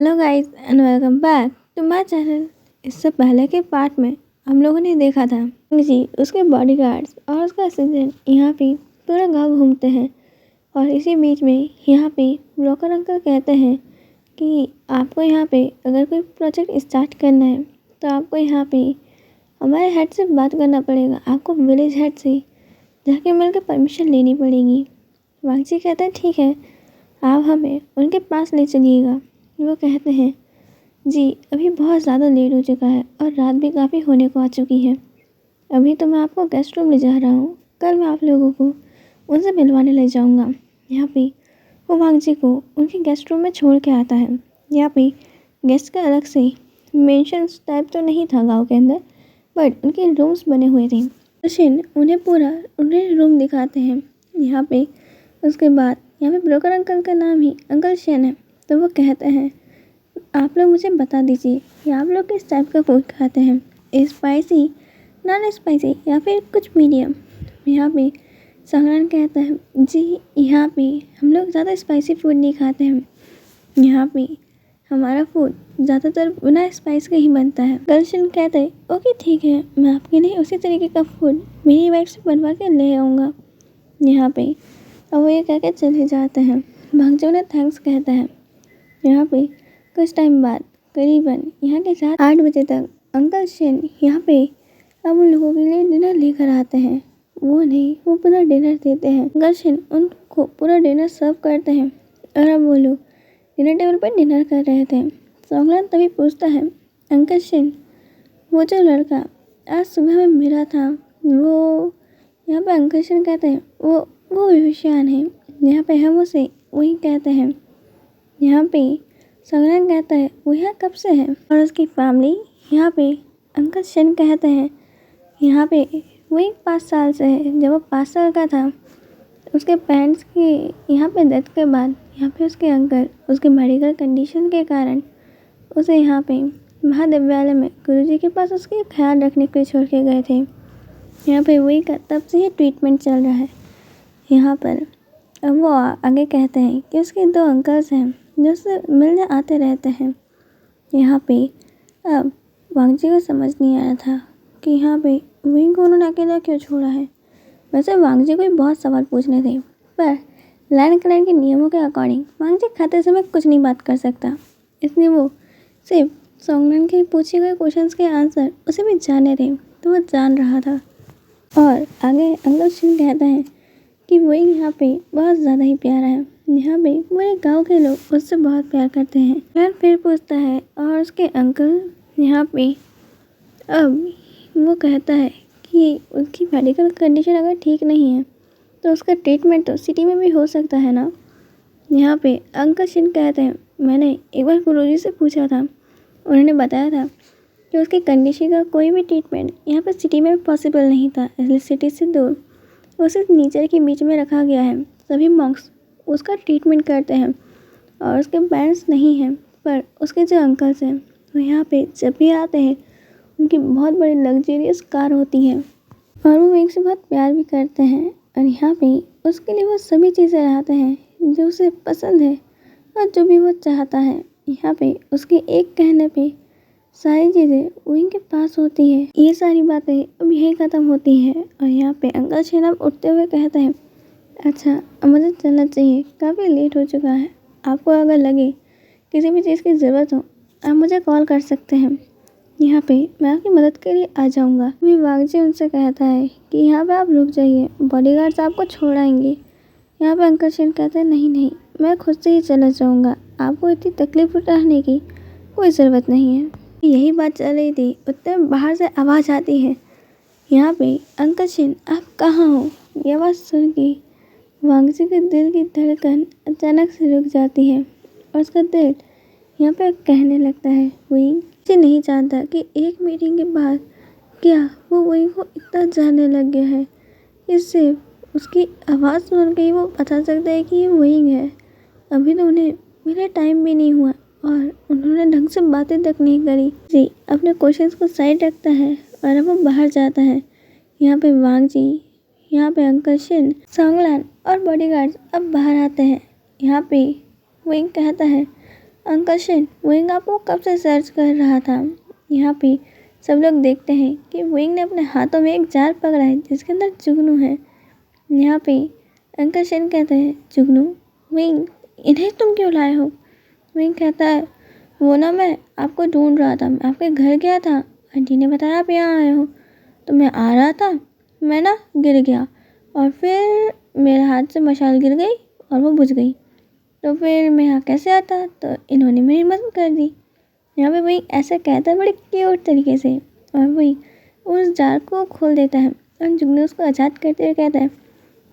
Hello guys and welcome back to my channel. इससे पहले के पार्ट में हम लोगों ने देखा था जी उसके बॉडीगार्ड्स और उसका असिस्टेंट यहाँ पे पूरा गांव घूमते हैं और इसी बीच में यहाँ पे ब्रोकर अंकल कहते हैं कि आपको यहाँ पे अगर कोई प्रोजेक्ट स्टार्ट करना है तो आपको यहाँ पे हमारे हेड से बात करना पड़ेगा। आपको विलेज हेड से जाके मिलकर परमिशन लेनी पड़ेगी। वांगजी कहते हैं ठीक है, आप हमें उनके पास ले चलिएगा। वो कहते हैं जी अभी बहुत ज़्यादा लेट हो चुका है और रात भी काफ़ी होने को आ चुकी है। अभी तो मैं आपको गेस्ट रूम ले जा रहा हूँ, कल मैं आप लोगों को उनसे मिलवाने ले जाऊँगा। यहाँ पे वो वांगजी को उनके गेस्ट रूम में छोड़ के आता है। यहाँ पे गेस्ट का अलग से मेंशन टाइप तो नहीं था गांव के अंदर, बट उनके रूम्स बने हुए थे। शिन उन्हें रूम दिखाते हैं। यहाँ पे उसके बाद यहाँ पे ब्रोकर अंकल का नाम ही अंकल शेन है। तो वो कहते हैं आप लोग मुझे बता दीजिए कि आप लोग किस टाइप का फूड खाते हैं, स्पाइसी, नॉन स्पाइसी या फिर कुछ मीडियम। यहाँ पे संग्राम कहता है जी यहाँ पे हम लोग ज़्यादा स्पाइसी फूड नहीं खाते हैं। यहाँ पे हमारा फूड ज़्यादातर बिना स्पाइस का ही बनता है। गर्लशन कहते हैं ओके ठीक है, मैं आपके लिए उसी तरीके का फूड मेरी वाइफ से बनवा के ले आऊँगा। यहाँ पे अब वो ये कह के चले जाते हैं। भांगजो उन्हें थैंक्स कहता है। यहाँ पे कुछ टाइम बाद करीबन यहाँ के रात 8 बजे तक अंकल शेन यहाँ पे अब उन लोगों के लिए डिनर लेकर आते हैं। वो पूरा डिनर देते हैं। अंकल शेन उनको पूरा डिनर सर्व करते हैं और अब वो लोग डिनर टेबल पर डिनर कर रहे थे। सोंगलान तभी पूछता है अंकल शेन वो जो लड़का आज सुबह में मिला था वो, यहाँ पे अंकल शेन कहते हैं वो विशान है। यहाँ पे हम उसे वही कहते हैं। यहाँ पे संग्राम कहता है वो यहाँ कब से है और उसकी फैमिली। यहाँ पे अंकल शेन कहते हैं यहाँ पे वही 5 साल से है। जब वो 5 साल का था उसके पेरेंट्स की यहाँ पे डेथ के बाद यहाँ पे उसके अंकल उसके मेडिकल कंडीशन के कारण उसे यहाँ पे महाविद्यालय में गुरुजी के पास उसके ख्याल रखने के लिए छोड़ के गए थे। यहाँ पे वही का तब से ही ट्रीटमेंट चल रहा है। यहाँ पर अब वो आगे कहते हैं कि उसके 2 अंकल्स हैं जो उससे मिलने आते रहते हैं। यहाँ पे अब वांगजी को समझ नहीं आया था कि यहाँ पे वहीं को उन्होंने अकेला क्यों छोड़ा है। वैसे वांगजी को भी बहुत सवाल पूछने थे, पर लैंड क्लैन के नियमों के अकॉर्डिंग वांगजी खाते समय कुछ नहीं बात कर सकता, इसलिए वो सिर्फ सोंगनान के पूछे गए क्वेश्चंस के आंसर उसे भी जाने थे। तो वो जान रहा था। और आगे अंकल शिन कहता है कि वही यहाँ पे बहुत ज़्यादा ही प्यारा है। यहाँ पे पूरे गांव के लोग उससे बहुत प्यार करते हैं। क्लैन फिर पूछता है और उसके अंकल यहाँ पे अब वो कहता है कि उसकी मेडिकल कंडीशन अगर ठीक नहीं है तो उसका ट्रीटमेंट तो सिटी में भी हो सकता है ना। यहाँ पे अंकल शिन कहते हैं मैंने एक बार गुरुजी से पूछा था, उन्होंने बताया था कि उसकी कंडीशन का कोई भी ट्रीटमेंट यहाँ पर सिटी में पॉसिबल नहीं था, इसलिए सिटी से दूर उसे नेचर के बीच में रखा गया है। सभी मॉन्क्स उसका ट्रीटमेंट करते हैं और उसके पेरेंट्स नहीं हैं, पर उसके जो अंकल्स हैं वो यहाँ पे जब भी आते हैं उनकी बहुत बड़ी लग्जरियस कार होती है और वो एक से बहुत प्यार भी करते हैं और यहाँ पे उसके लिए वो सभी चीज़ें लाते हैं जो उसे पसंद है और जो भी वो चाहता है। यहाँ पे उसके एक कहने पे सारी चीज़ें वहीं के पास होती है। ये सारी बातें अब यहीं ख़त्म होती है और यहाँ पे अंकल शेन अब उठते हुए कहते हैं अच्छा अब मुझे चलना चाहिए, काफ़ी लेट हो चुका है। आपको अगर लगे किसी भी चीज़ की ज़रूरत हो आप मुझे कॉल कर सकते हैं, यहाँ पे मैं आपकी मदद के लिए आ जाऊँगा। अभी वांगजी उनसे कहता है कि यहाँ पे आप रुक जाइए, बॉडीगार्ड्स आपको छोड़ आएंगे। यहाँ पे अंकल शेन कहते हैं नहीं मैं खुद से ही चला जाऊँगा, आपको इतनी तकलीफ उठाने की कोई ज़रूरत नहीं है। यही बात चल रही थी उतने बाहर से आवाज़ आती है यहाँ पे अंकल शेन आप कहाँ हो। ये आवाज़ सुन के वांगजी के दिल की धड़कन अचानक से रुक जाती है और उसका दिल यहाँ पे कहने लगता है वही नहीं जानता कि एक मीटिंग के बाद क्या वो वही को इतना जानने लग गया है। इससे उसकी आवाज़ सुन के ही वो बता सकता है कि ये वही है। अभी तो उन्हें मेरा टाइम भी नहीं हुआ और उन्होंने ढंग से बातें तक नहीं करी। जी अपने क्वेश्चंस को साइड रखता है और अब वो बाहर जाता है। यहाँ पे वांगजी, यहाँ पे अंकल शेन, सोंगलान और बॉडीगार्ड्स अब बाहर आते हैं। यहाँ पे विंग कहता है अंकल शिन विंग आपको कब से सर्च कर रहा था। यहाँ पे सब लोग देखते हैं कि विंग ने अपने हाथों में एक जार पकड़ा है जिसके अंदर जुगनू है। यहाँ पे अंकल शिन कहते हैं, जुगनू, विंग, इन्हें तुम क्यों लाए हो। विंग कहता है, वो ना मैं आपको ढूंढ रहा था, मैं आपके घर गया था, आंटी ने बताया आप यहाँ आए हो, तो मैं आ रहा था, मैं ना गिर गया और फिर मेरे हाथ से मशाल गिर गई और वो बुझ गई, तो फिर मैं यहाँ कैसे आता, तो इन्होंने मेरी मदद कर दी। यहाँ पे वही ऐसा कहता है बड़े क्यूट तरीके से, और वही उस जार को खोल देता है और जुगनू उसको आज़ाद करते हुए कहता है,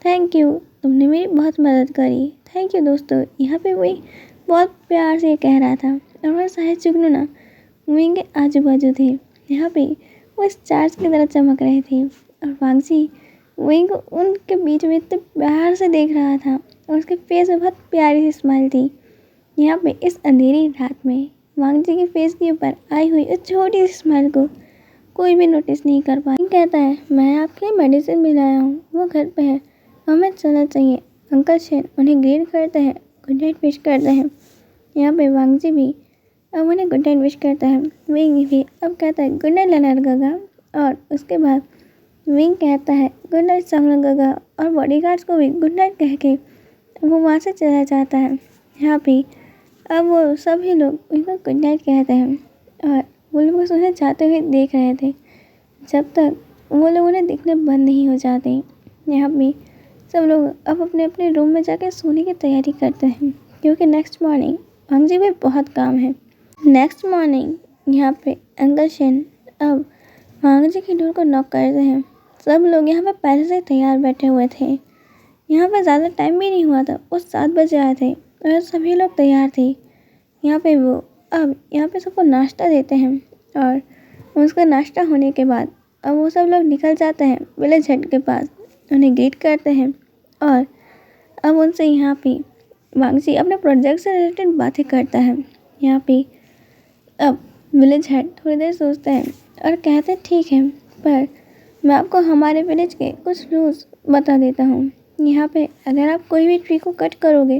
थैंक यू, तुमने मेरी बहुत मदद करी, थैंक यू दोस्तों। यहाँ पे वही बहुत प्यार से कह रहा था और वह सारे जुगनू ना विंग के आजू बाजू थे। यहाँ पे वो इस चार्ज की तरह चमक रहे थे और वांगजी विंग को उनके बीच में इतने प्यार से देख रहा था और उसके फेस में बहुत प्यारी सी स्माइल थी। यहाँ पे इस अंधेरी रात में वांगजी के फेस के ऊपर आई हुई उस छोटी सी स्माइल को कोई भी नोटिस नहीं कर पाया। कहता है, मैं आपके लिए मेडिसिन भी लाया हूँ, वो घर पे है, हमें चलना चाहिए। अंकल शेन उन्हें ग्रीट करते हैं, गुड नाइट विश करते हैं। यहाँ पे वांगजी भी अब उन्हें गुड नाइट विश करता है। विंग भी अब कहता है गुड नाइट लेनर गगा, और उसके बाद विंग कहता है गुड नाइट समर गगा, और बॉडीगार्ड्स को भी गुड नाइट कह के वो वहाँ से चला जाता है। यहाँ पे अब वो सभी लोग उनको गुड नाइट कहते हैं और वो लोग बस उन्हें जाते हुए देख रहे थे जब तक वो लोग उन्हें दिखने बंद नहीं हो जाते। यहाँ पे सब लोग अब अपने अपने रूम में जाकर सोने की तैयारी करते हैं क्योंकि नेक्स्ट मॉर्निंग वांगजी में बहुत काम है। नेक्स्ट मॉर्निंग यहाँ पे अंकल शेन अब वांगजी की डोर को नॉक करते हैं। सब लोग यहाँ पे पहले से तैयार बैठे हुए थे। यहाँ पे ज़्यादा टाइम भी नहीं हुआ था, वो 7 बजे आए थे और सभी लोग तैयार थे। यहाँ पे वो अब यहाँ पे सबको नाश्ता देते हैं और उसका नाश्ता होने के बाद अब वो सब लोग निकल जाते हैं विलेज हेड के पास, उन्हें ग्रीट करते हैं और अब उनसे यहाँ पे वांगजी अपने प्रोजेक्ट से रिलेटेड बातें करता है। यहाँ पे अब विलेज हेड थोड़ी देर सोचते हैं और कहते हैं ठीक है, पर मैं आपको हमारे विलेज के कुछ रूल्स बता देता हूँ। यहाँ पे अगर आप कोई भी ट्री को कट करोगे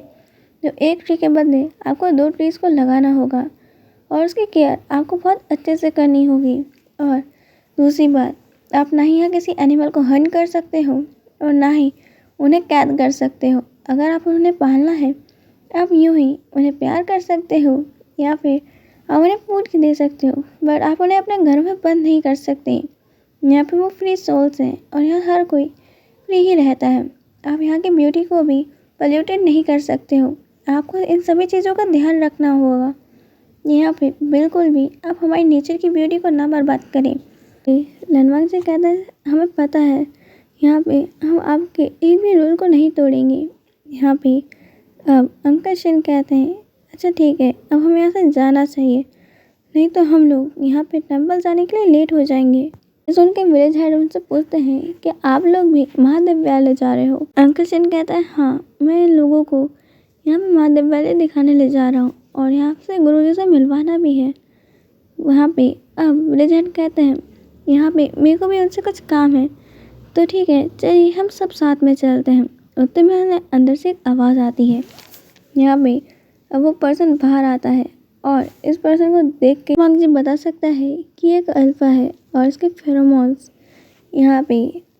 तो एक ट्री के बदले आपको 2 ट्रीज़ को लगाना होगा और उसकी केयर आपको बहुत अच्छे से करनी होगी। और दूसरी बात, आप ना ही यहाँ किसी एनिमल को हर्ट कर सकते हो और ना ही उन्हें कैद कर सकते हो। अगर आप उन्हें पालना है आप यूँ ही उन्हें प्यार कर सकते हो या फिर आप उन्हें पूछ के दे सकते हो, बट आप उन्हें अपने घर में बंद नहीं कर सकते। यहाँ पे वो फ्री सोल्स हैं और यहाँ हर कोई फ्री ही रहता है। आप यहाँ की ब्यूटी को भी पोल्यूटेड नहीं कर सकते हो, आपको इन सभी चीज़ों का ध्यान रखना होगा। यहाँ पे बिल्कुल भी आप हमारी नेचर की ब्यूटी को ना बर्बाद करें। लनवांग जी कहता है, हमें पता है, यहाँ पे हम आपके एक भी रूल को नहीं तोड़ेंगे। यहाँ पे अब अंकल शिन कहते हैं, अच्छा ठीक है, अब हमें यहाँ से जाना चाहिए, नहीं तो हम लोग यहाँ पे टेंपल जाने के लिए लेट हो जाएंगे। सुन के विलेज हेड उनसे पूछते हैं कि आप लोग भी महादेव वाले जा रहे हो। अंकल शिन कहता है, हाँ, मैं इन लोगों को यहाँ पे महादेव वाले दिखाने ले जा रहा हूँ और यहाँ से गुरुजी से मिलवाना भी है। वहाँ पे अब विलेज हेड कहते हैं, यहाँ पे मेरे को भी उनसे कुछ काम है, तो ठीक है, चलिए हम सब साथ में चलते हैं। उतने में अंदर से एक आवाज़ आती है। यहाँ पे अब वो पर्सन बाहर आता है और इस पर्सन को देख के वांग जी बता सकता है कि एक अल्फा है और इसके फेरोमोन्स। यहाँ पे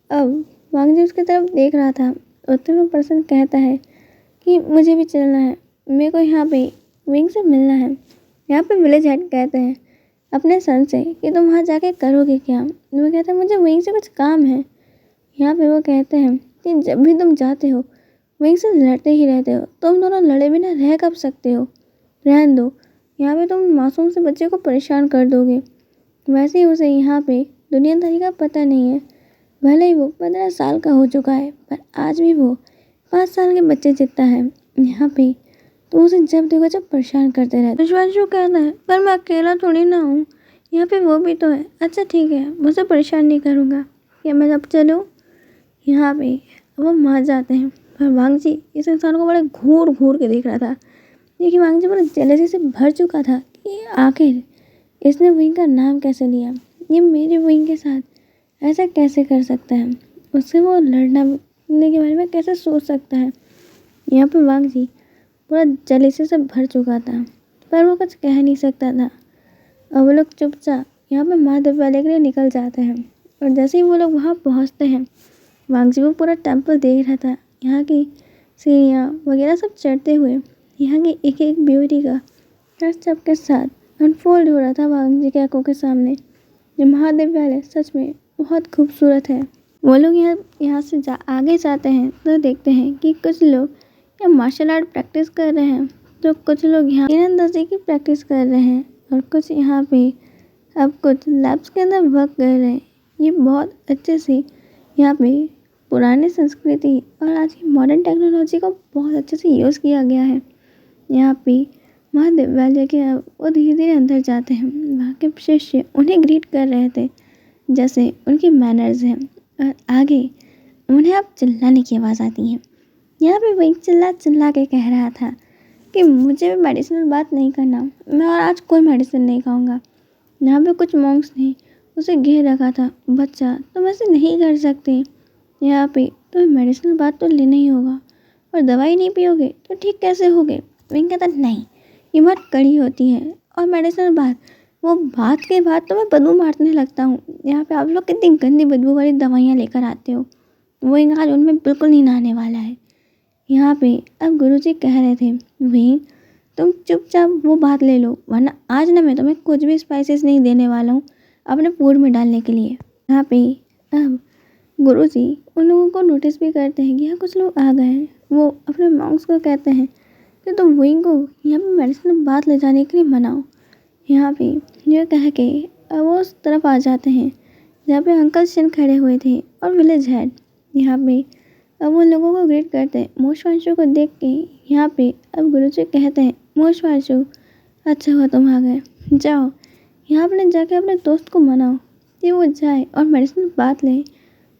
अब वांग जी उसकी तरफ देख रहा था। उतने में पर्सन कहता है कि मुझे भी चलना है, मेरे को यहाँ पे विंग से मिलना है। यहाँ पे विलेज हेड कहते हैं अपने सन से कि तुम वहाँ जाके करोगे क्या। वो कहता है मुझे विंग से कुछ काम है। यहाँ पे वो कहते हैं कि जब भी तुम जाते हो विंग से लड़ते ही रहते हो, तुम दोनों लड़े बिना रह कब सकते हो, रहने दो, यहाँ पे तुम मासूम से बच्चे को परेशान कर दोगे। वैसे ही उसे यहाँ पे दुनियादारी का पता नहीं है, भले ही वो 15 साल का हो चुका है पर आज भी वो 5 साल के बच्चे जितना है। यहाँ पे तो उसे जब देखो जब परेशान करते रहते। विश्वासु कहता है, पर मैं अकेला थोड़ी ना हूँ, यहाँ पे वो भी तो है। अच्छा ठीक है, मुझे परेशान नहीं करूँगा, क्या मैं अब चलूँ। यहाँ पे वो मार जाते हैं पर वांग जी इस इंसान को बड़े घूर घूर के देख रहा था, लेकिन वांग जी बड़ा जेलसी से भर चुका था कि आखिर इसने विंग का नाम कैसे लिया, ये मेरे विंग के साथ ऐसा कैसे कर सकता है, उससे वो लड़ने के बारे में कैसे सोच सकता है। यहाँ पे वांग जी पूरा जेलसी से भर चुका था, पर वो कुछ कह नहीं सकता था। और वो लोग चुपचाप यहाँ पे महादेवालय के लिए निकल जाते हैं। और जैसे ही वो लोग वहाँ पहुँचते हैं, वांग जी वो पूरा टेम्पल देख रहा था। यहाँ की सीढ़ियाँ वगैरह सब चढ़ते हुए यहाँ की एक एक ब्यूटी का टच के साथ अनफोल्ड हो रहा था वांग जी की आंखों के सामने। ये महादेवालय सच में बहुत खूबसूरत है। वो लोग यहाँ से आगे जाते हैं तो देखते हैं कि कुछ लोग यहाँ मार्शल आर्ट प्रैक्टिस कर रहे हैं, तो कुछ लोग यहाँ तीरंदाजी की प्रैक्टिस कर रहे हैं, और कुछ यहाँ पे अब कुछ लैब्स के अंदर वर्क कर रहे हैं। ये बहुत अच्छे से यहाँ पे पुरानी संस्कृति और आज की मॉडर्न टेक्नोलॉजी को बहुत अच्छे से यूज़ किया गया है। यहाँ पे महादेवालय के वो धीरे धीरे अंदर जाते हैं। वहाँ के शिष्य उन्हें ग्रीट कर रहे थे जैसे उनकी मैनर्स हैं, और आगे उन्हें अब चिल्लाने की आवाज़ आती है। यहाँ पे वही चिल्ला चिल्ला के कह रहा था कि मुझे भी मेडिसिनल बात नहीं करना, मैं और आज कोई मेडिसिन नहीं खाऊंगा। यहाँ पे कुछ मॉन्क्स ने उसे घेर रखा था। बच्चा तुम ऐसे नहीं कर सकते, यहाँ पे तुम्हें मेडिसिनल बात तो लेना ही होगा, और दवाई नहीं पियोगे तो ठीक कैसे होगे। विंग कहता नहीं, ये बहुत कड़ी होती है, और मेडिसिनल बात वो बात के बाद तो मैं बदबू मारने लगता हूँ। यहाँ पे आप लोग कितनी गंदी बदबू वाली दवाइयाँ लेकर आते हो। वो आज उनमें बिल्कुल नहीं नहाने वाला है। यहाँ पे अब गुरुजी कह रहे थे विंग तुम चुपचाप वो बात ले लो, वरना आज ना मैं तुम्हें कुछ भी स्पाइसेस नहीं देने वाला हूँ अपने फूड में डालने के लिए। यहाँ पे अब गुरुजी उन लोगों को नोटिस भी करते हैं कि यहाँ कुछ लोग आ गए हैं। वो अपने मॉन्क्स को कहते हैं कि तुम विंग को यहाँ पे मेडिसिन बात ले जाने के लिए मनाओ। यहाँ पे ये कह के अब वो उस तरफ आ जाते हैं जहाँ पे अंकल शिन खड़े हुए थे और विलेज हेड। यहाँ पे अब वो लोगों को ग्रीट करते हैं। मोशवांशु को देख के यहाँ पे अब गुरुजी कहते हैं मोशवांशु अच्छा हुआ तुम आ गए, जाओ यहाँ अपने जाके अपने दोस्त को मनाओ कि वो जाए और मेडिसिन बात ले।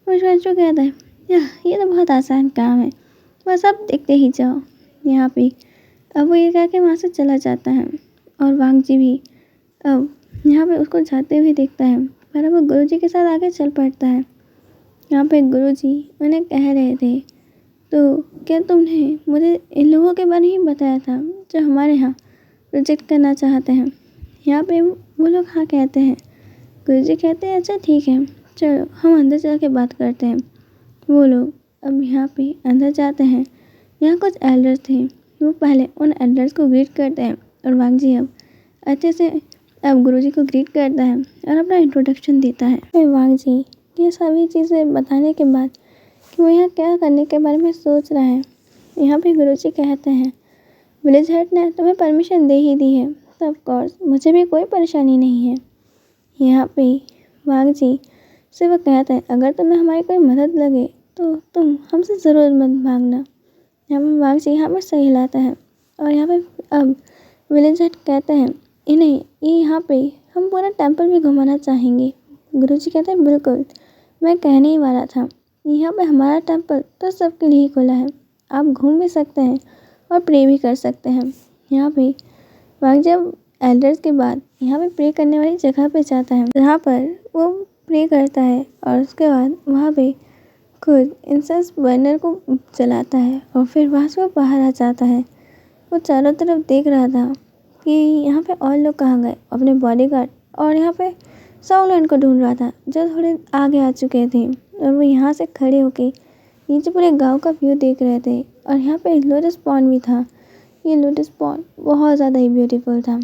मोशवांशु कहता है ये तो बहुत आसान काम है, बस आप देखते ही जाओ। यहाँ पे अब वो ये कह के वहाँ से चला जाता है, और वांग जी भी अब यहाँ पे उसको जाते हुए देखता है, पर अब वो गुरुजी के साथ आगे चल पड़ता है। यहाँ पे गुरुजी उन्हें कह रहे थे तो क्या तुमने मुझे इन लोगों के बारे में बताया था जो हमारे यहाँ प्रोजेक्ट करना चाहते हैं। यहाँ पे वो लोग हाँ कहते हैं। गुरुजी कहते हैं अच्छा ठीक है, चलो हम अंदर चल के बात करते हैं। वो लोग अब यहाँ पे अंदर जाते हैं। यहाँ कुछ एल्डर्स थे, वो पहले उन एल्डर्स को ग्रीट करते हैं, और वांग जी अब अच्छे से अब गुरुजी को ग्रीट करता है और अपना इंट्रोडक्शन देता है। फिर वांग जी ये सभी चीज़ें बताने के बाद कि वो यहाँ क्या करने के बारे में सोच रहा है, यहाँ पे गुरुजी कहते हैं विलेज हेड ने तुम्हें परमिशन दे ही दी है, तो ऑफ कोर्स मुझे भी कोई परेशानी नहीं है। यहाँ पे वांग जी से वो कहते हैं अगर तुम्हें हमारी कोई मदद लगे तो तुम हमसे ज़रूर मत मांगना। यहाँ पे वांग जी यहाँ पर सही लाता है, और यहाँ पे अब विलेज हेड कहते हैं इन्हें ये यहाँ पे हम पूरा टेम्पल भी घुमाना चाहेंगे। गुरुजी कहते हैं बिल्कुल, मैं कहने ही वाला था, यहाँ पे हमारा टेम्पल तो सबके लिए ही खुला है, आप घूम भी सकते हैं और प्रे भी कर सकते हैं। यहाँ पे वांग जब एल्डर्स के बाद यहाँ पे प्रे करने वाली जगह पे जाता है, जहाँ पर वो प्रे करता है, और उसके बाद वहाँ पे खुद इंसेंस बर्नर को जलाता है, और फिर वहाँ से वो बाहर आ जाता है। वो चारों तरफ देख रहा था कि यहाँ पे और लोग कहाँ गए, अपने बॉडीगार्ड, और यहाँ पे सॉन्गलैंड को ढूंढ रहा था जो थोड़े आगे आ चुके थे, और वो यहाँ से खड़े होके नीचे पूरे गांव का व्यू देख रहे थे। और यहाँ पे लोटस पॉन्ड भी था। ये लोटस पॉन्ड बहुत ज़्यादा ही ब्यूटीफुल था,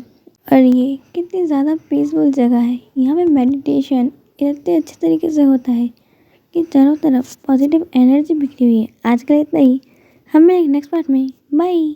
और ये कितनी ज़्यादा पीसफुल जगह है। यहाँ पे मेडिटेशन इतने अच्छे तरीके से होता है कि चारों तरफ पॉजिटिव एनर्जी बिखरी हुई है। आज के लिए इतना ही, हम मिलेंगे नेक्स्ट पार्ट में। बाय।